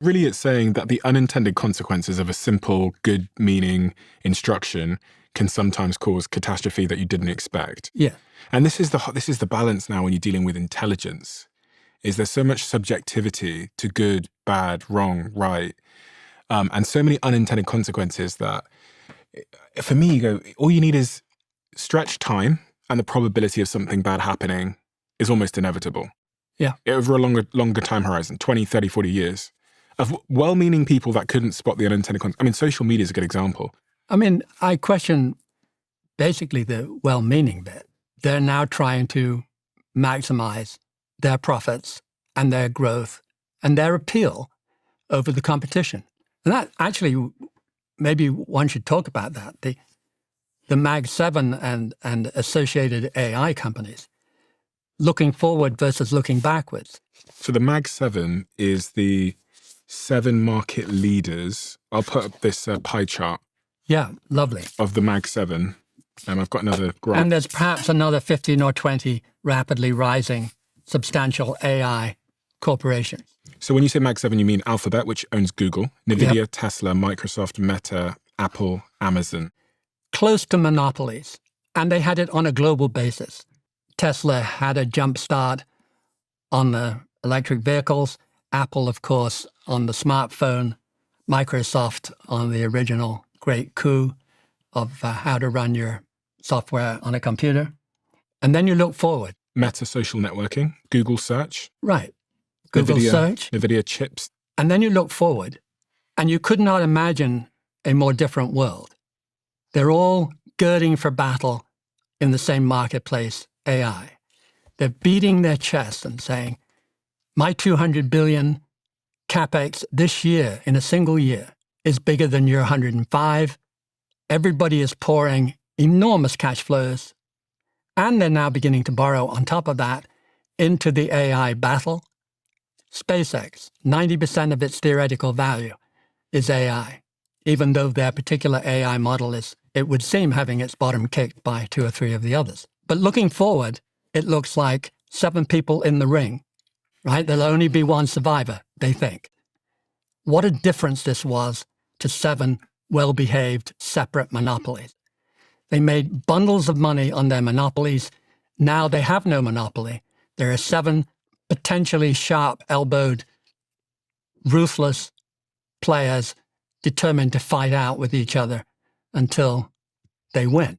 Really, it's saying that the unintended consequences of a simple, good-meaning instruction can sometimes cause catastrophe that you didn't expect. Yeah. And this is the balance now when you're dealing with intelligence, is there's so much subjectivity to good, bad, wrong, right, and so many unintended consequences that, for me, all you need is stretch time, and the probability of something bad happening is almost inevitable. Yeah. Over a longer time horizon, 20, 30, 40 years, of well-meaning people that couldn't spot the unintended consequences. I mean, social media is a good example. I mean, I question basically the well-meaning bit. They're now trying to maximize their profits and their growth and their appeal over the competition. And that actually, maybe one should talk about that. The Mag 7 and associated AI companies, looking forward versus looking backwards. So the Mag 7 is the 7 market leaders. I'll put up this pie chart. Yeah, lovely. Of the Mag 7. I've got another graph. And there's perhaps another 15 or 20 rapidly rising substantial AI corporations. So when you say Mag 7, you mean Alphabet, which owns Google, Nvidia, Yep. Tesla, Microsoft, Meta, Apple, Amazon. Close to monopolies. And they had it on a global basis. Tesla had a jump start on the electric vehicles. Apple, of course, on the smartphone. Microsoft on the original great coup of how to run your software on a computer. And then you look forward. Meta social networking, Google search. Right. Google search. Nvidia chips. And then you look forward, and you could not imagine a more different world. They're all girding for battle in the same marketplace, AI. They're beating their chest and saying, my 200 billion capex this year in a single year is bigger than your 105. Everybody is pouring enormous cash flows, and they're now beginning to borrow on top of that into the AI battle. SpaceX, 90% of its theoretical value is AI, even though their particular AI model is, it would seem, having its bottom kicked by 2 or 3 of the others. But looking forward, it looks like 7 people in the ring, right? There'll only be one survivor, they think. What a difference this was to 7 well-behaved, separate monopolies. They made bundles of money on their monopolies. Now they have no monopoly. There are 7 potentially sharp-elbowed, ruthless players determined to fight out with each other until they win.